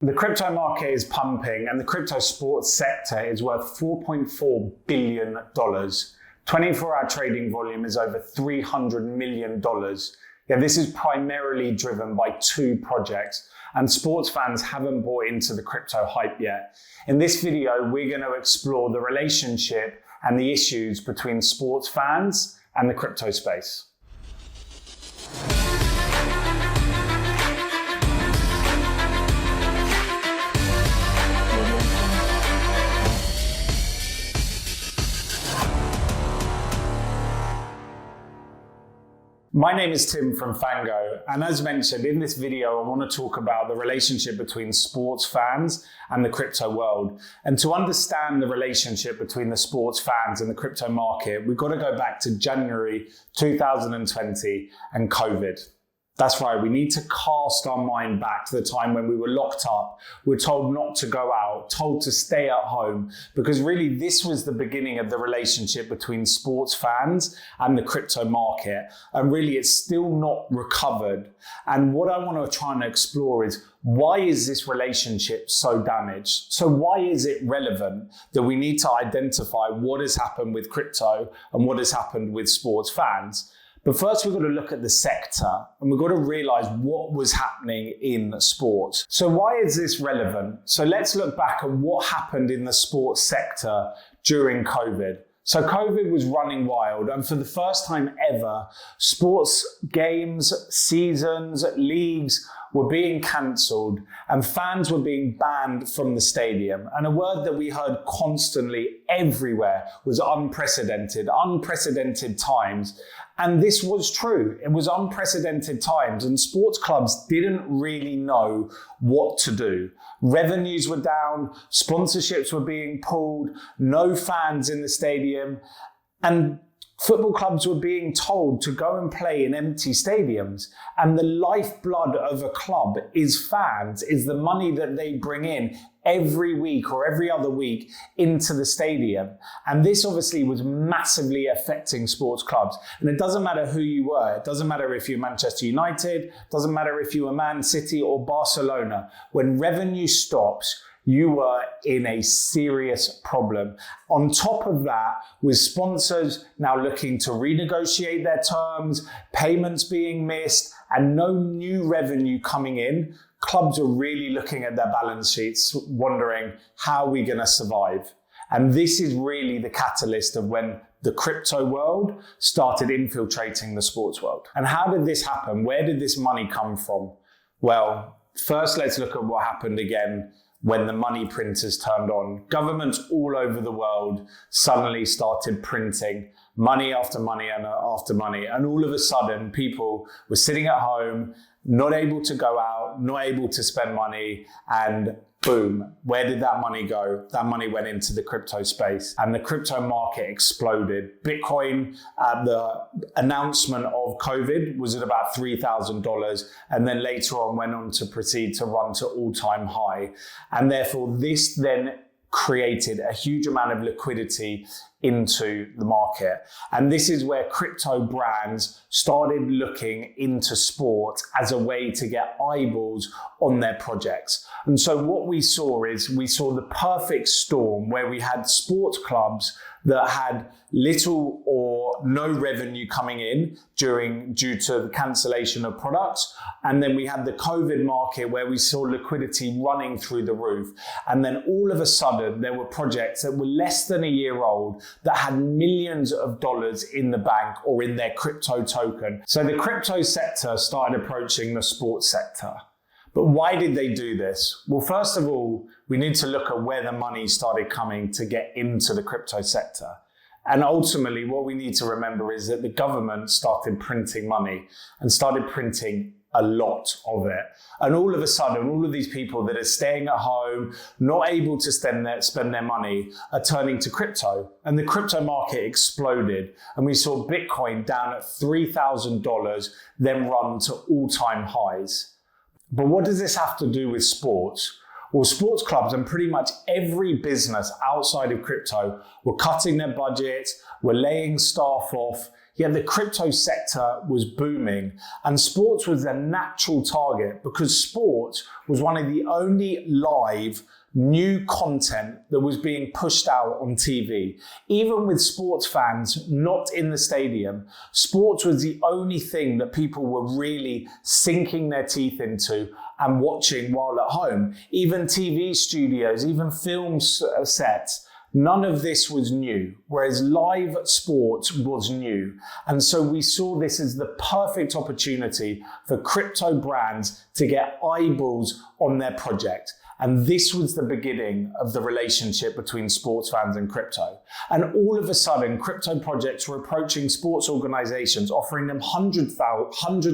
The crypto market is pumping and the crypto sports sector is worth $4.4 billion. 24-hour trading volume is over $300 million. Yeah, this is primarily driven by two projects, and sports fans haven't bought into the crypto hype yet. In this video, we're going to explore the relationship and the issues between sports fans and the crypto space. My name is Tim from Fango, and as mentioned in this video, I want to talk about the relationship between sports fans and the crypto world. And to understand the relationship between the sports fans and the crypto market, we've got to go back to January 2020 and COVID. That's right, we need to cast our mind back to the time when we were locked up, we're told not to go out, told to stay at home, because really this was the beginning of the relationship between sports fans and the crypto market. And really it's still not recovered. And what I want to try and explore is, why is this relationship so damaged? So why is it relevant that we need to identify what has happened with crypto and what has happened with sports fans? But first, we've got to look at the sector and we've got to realize what was happening in sports. So why is this relevant? So let's look back at what happened in the sports sector during COVID. So COVID was running wild, and for the first time ever, sports games, seasons, leagues were being cancelled and fans were being banned from the stadium. And a word that we heard constantly everywhere was unprecedented times. And this was true. It was unprecedented times, and sports clubs didn't really know what to do. Revenues were down, sponsorships were being pulled, no fans in the stadium, and football clubs were being told to go and play in empty stadiums. And the lifeblood of a club is fans, is the money that they bring in every week or every other week into the stadium. And this obviously was massively affecting sports clubs. And it doesn't matter who you were. It doesn't matter if you're Manchester United, it doesn't matter if you were Man City or Barcelona. When revenue stops, you were in a serious problem. On top of that, with sponsors now looking to renegotiate their terms, payments being missed, and no new revenue coming in, clubs are really looking at their balance sheets, wondering, how are we going to survive? And this is really the catalyst of when the crypto world started infiltrating the sports world. And how did this happen? Where did this money come from? Well, first let's look at what happened again when the money printers turned on. Governments all over the world suddenly started printing money after money and after money. And all of a sudden, people were sitting at home, not able to go out, not able to spend money, and boom, where did that money go? That money went into the crypto space and the crypto market exploded. Bitcoin at the announcement of COVID was at about $3,000, and then later on went on to proceed to run to all-time high. And therefore this then created a huge amount of liquidity into the market. And this is where crypto brands started looking into sport as a way to get eyeballs on their projects. And so what we saw the perfect storm where we had sports clubs that had little or no revenue coming in due to the cancellation of products. And then we had the COVID market where we saw liquidity running through the roof. And then all of a sudden there were projects that were less than a year old that had millions of dollars in the bank or in their crypto token. So the crypto sector started approaching the sports sector. But why did they do this? Well, first of all, we need to look at where the money started coming to get into the crypto sector. And ultimately, what we need to remember is that the government started printing money and started printing a lot of it. And all of a sudden, all of these people that are staying at home, not able to spend their money, are turning to crypto. And the crypto market exploded. And we saw Bitcoin down at $3,000, then run to all-time highs. But what does this have to do with sports? Well, sports clubs and pretty much every business outside of crypto were cutting their budgets, were laying staff off, yet the crypto sector was booming, and sports was a natural target because sports was one of the only live new content that was being pushed out on TV. Even with sports fans not in the stadium, sports was the only thing that people were really sinking their teeth into and watching while at home. Even TV studios, even film sets, none of this was new, whereas live sports was new. And so we saw this as the perfect opportunity for crypto brands to get eyeballs on their project. And this was the beginning of the relationship between sports fans and crypto. And all of a sudden, crypto projects were approaching sports organizations, offering them hundreds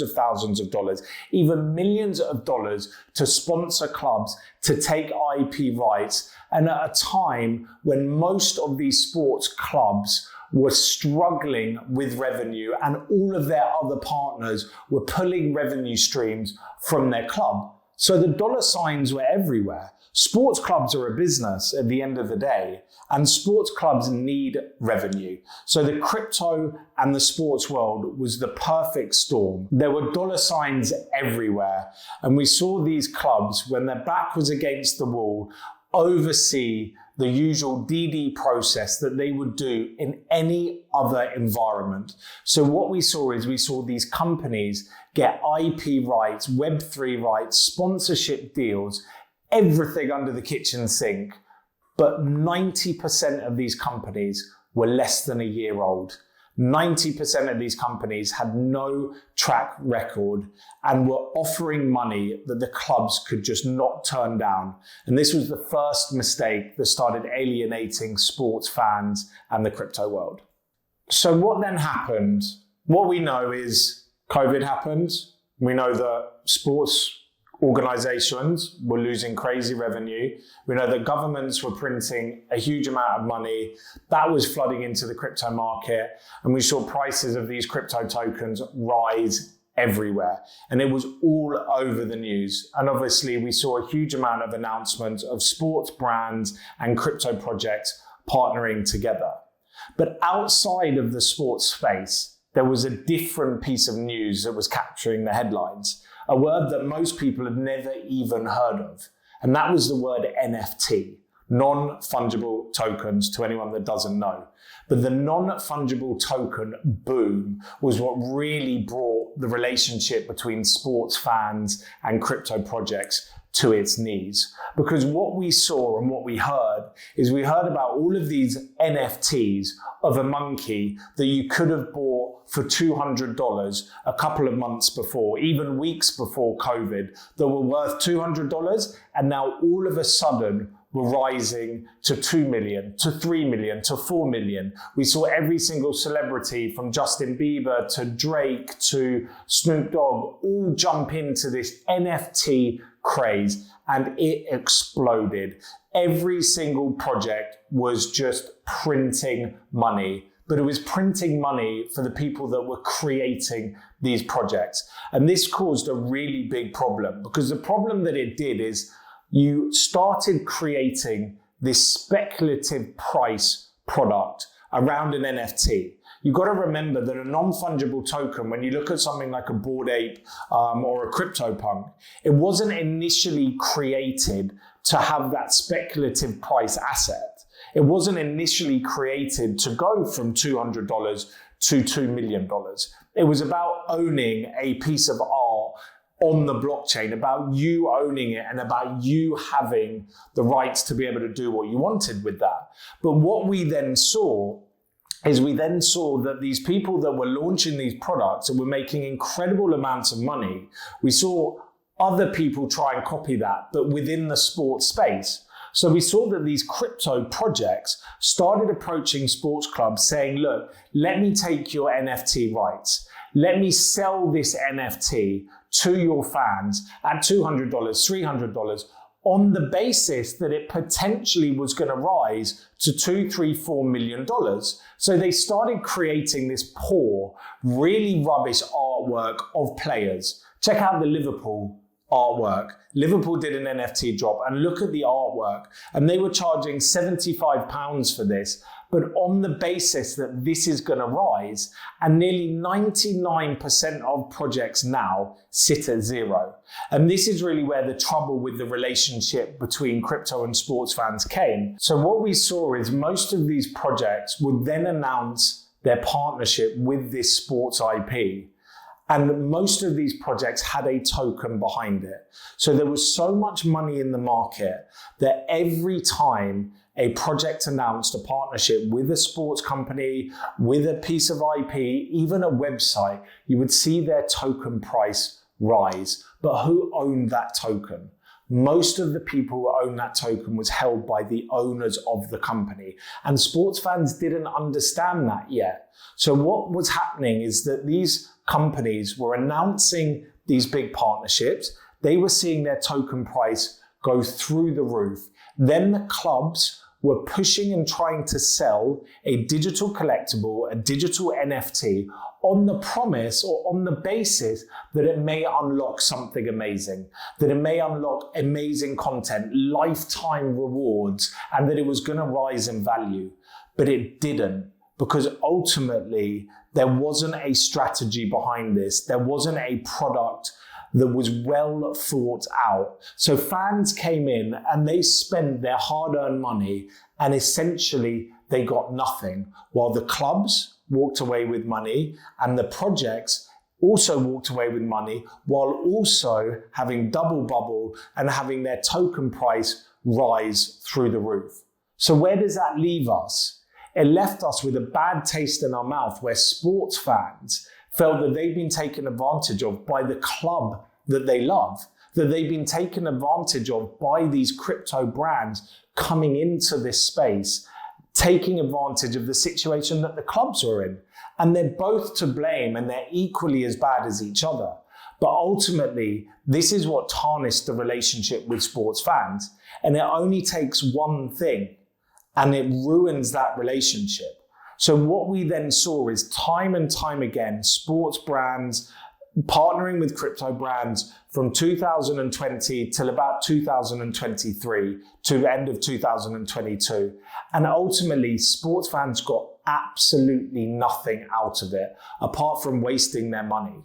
of thousands of dollars, even millions of dollars to sponsor clubs, to take IP rights. And at a time when most of these sports clubs were struggling with revenue and all of their other partners were pulling revenue streams from their club. So the dollar signs were everywhere. Sports clubs are a business at the end of the day, and sports clubs need revenue. So the crypto and the sports world was the perfect storm. There were dollar signs everywhere, and we saw these clubs, when their back was against the wall, oversee the usual DD process that they would do in any other environment. So what we saw is we saw these companies get IP rights, Web3 rights, sponsorship deals, everything under the kitchen sink. But 90% of these companies were less than a year old. 90% of these companies had no track record and were offering money that the clubs could just not turn down. And this was the first mistake that started alienating sports fans and the crypto world. So what then happened? What we know is COVID happened. We know that sports organizations were losing crazy revenue. We know that governments were printing a huge amount of money. That was flooding into the crypto market. And we saw prices of these crypto tokens rise everywhere. And it was all over the news. And obviously we saw a huge amount of announcements of sports brands and crypto projects partnering together. But outside of the sports space, there was a different piece of news that was capturing the headlines. A word that most people had never even heard of. And that was the word NFT, non-fungible tokens, to anyone that doesn't know. But the non-fungible token boom was what really brought the relationship between sports fans and crypto projects to its knees. Because what we saw and what we heard is we heard about all of these NFTs of a monkey that you could have bought for $200 a couple of months before, even weeks before COVID, that were worth $200, and now all of a sudden were rising to 2 million, to 3 million, to 4 million. We saw every single celebrity from Justin Bieber to Drake to Snoop Dogg all jump into this NFT craze, and it exploded. Every single project was just printing money, but it was printing money for the people that were creating these projects. And this caused a really big problem, because the problem that it did is you started creating this speculative price product around an NFT. You've got to remember that a non-fungible token, when you look at something like a Bored Ape or a CryptoPunk, it wasn't initially created to have that speculative price asset. It wasn't initially created to go from $200 to $2 million. It was about owning a piece of art on the blockchain, about you owning it and about you having the rights to be able to do what you wanted with that. But what we then saw is we then saw that these people that were launching these products and were making incredible amounts of money, we saw other people try and copy that, but within the sports space. So we saw that these crypto projects started approaching sports clubs saying, look, let me take your NFT rights. Let me sell this NFT to your fans at $200, $300, on the basis that it potentially was going to rise to $2, $3, $4 million. So they started creating this poor, really rubbish artwork of players. Check out the Liverpool artwork. Liverpool did an NFT drop, and look at the artwork. And they were charging £75 for this, but on the basis that this is going to rise, and nearly 99% of projects now sit at zero. And this is really where the trouble with the relationship between crypto and sports fans came. So what we saw is most of these projects would then announce their partnership with this sports IP. And most of these projects had a token behind it. So there was so much money in the market that every time a project announced a partnership with a sports company, with a piece of IP, even a website, you would see their token price rise. But who owned that token? Most of the people who owned that token was held by the owners of the company. And sports fans didn't understand that yet. So what was happening is that these companies were announcing these big partnerships. They were seeing their token price go through the roof. Then the clubs were pushing and trying to sell a digital collectible, a digital NFT, on the promise or on the basis that it may unlock something amazing, that it may unlock amazing content, lifetime rewards, and that it was going to rise in value. But it didn't, because ultimately there wasn't a strategy behind this. There wasn't a product that was well thought out. So fans came in and they spent their hard-earned money, and essentially they got nothing, while the clubs walked away with money and the projects also walked away with money, while also having double bubble and having their token price rise through the roof. So where does that leave us? It left us with a bad taste in our mouth, where sports fans felt that they've been taken advantage of by the club that they love, that they've been taken advantage of by these crypto brands coming into this space, taking advantage of the situation that the clubs were in. And they're both to blame, and they're equally as bad as each other. But ultimately, this is what tarnished the relationship with sports fans. And it only takes one thing, and it ruins that relationship. So what we then saw is time and time again, sports brands partnering with crypto brands from 2020 till about 2023 to the end of 2022. And ultimately, sports fans got absolutely nothing out of it apart from wasting their money.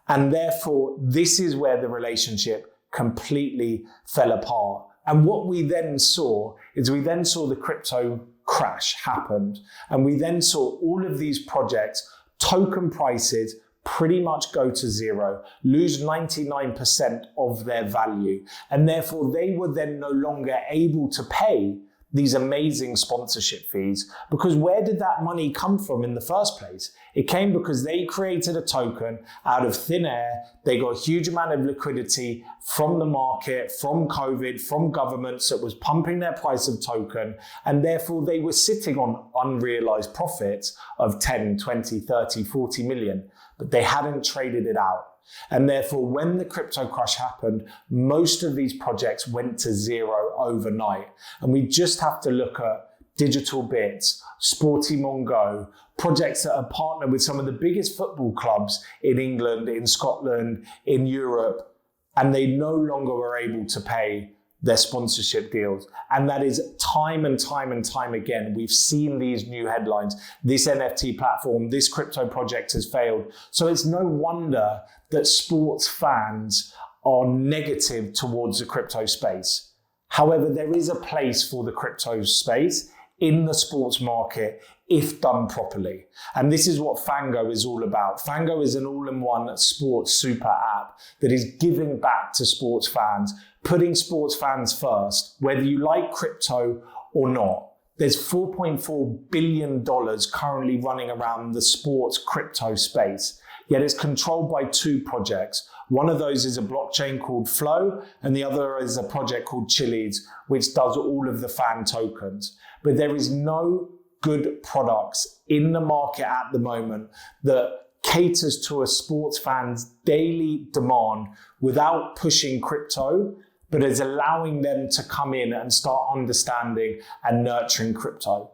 And therefore, this is where the relationship completely fell apart. And what we then saw is the crypto crash happened. And we then saw all of these projects, token prices pretty much go to zero, lose 99% of their value. And therefore they were then no longer able to pay these amazing sponsorship fees, because where did that money come from in the first place? It came because they created a token out of thin air. They got a huge amount of liquidity from the market, from COVID, from governments that was pumping their price of token. And therefore they were sitting on unrealized profits of 10, 20, 30, 40 million, but they hadn't traded it out. And therefore, when the crypto crash happened, most of these projects went to zero overnight. And we just have to look at Digital Bits, Sporty Mongo, projects that are partnered with some of the biggest football clubs in England, in Scotland, in Europe, and they no longer were able to pay their sponsorship deals. And that is time and time and time again. We've seen these new headlines. This NFT platform, this crypto project has failed. So it's no wonder that sports fans are negative towards the crypto space. However, there is a place for the crypto space in the sports market if done properly. And this is what Fango is all about. Fango is an all-in-one sports super app that is giving back to sports fans, putting sports fans first, whether you like crypto or not. There's $4.4 billion currently running around the sports crypto space, yet it's controlled by two projects. One of those is a blockchain called Flow, and the other is a project called Chili's, which does all of the fan tokens. But there is no good products in the market at the moment that caters to a sports fan's daily demand without pushing crypto, but is allowing them to come in and start understanding and nurturing crypto.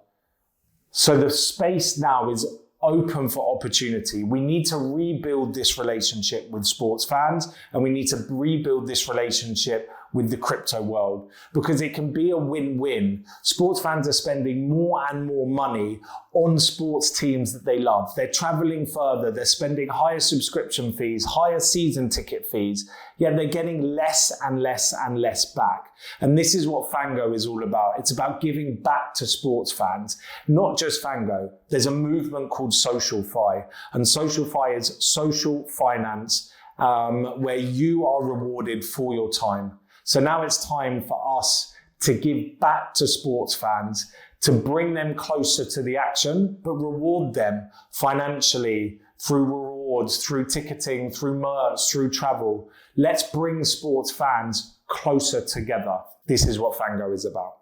So the space now is open for opportunity. We need to rebuild this relationship with sports fans, and we need to rebuild this relationship with the crypto world, because it can be a win-win. Sports fans are spending more and more money on sports teams that they love. They're traveling further, they're spending higher subscription fees, higher season ticket fees, yet they're getting less and less and less back. And this is what Fango is all about. It's about giving back to sports fans, not just Fango. There's a movement called Social Fi, and Social Fi is social finance, where you are rewarded for your time. So now it's time for us to give back to sports fans, to bring them closer to the action, but reward them financially through rewards, through ticketing, through merch, through travel. Let's bring sports fans closer together. This is what Fango is about.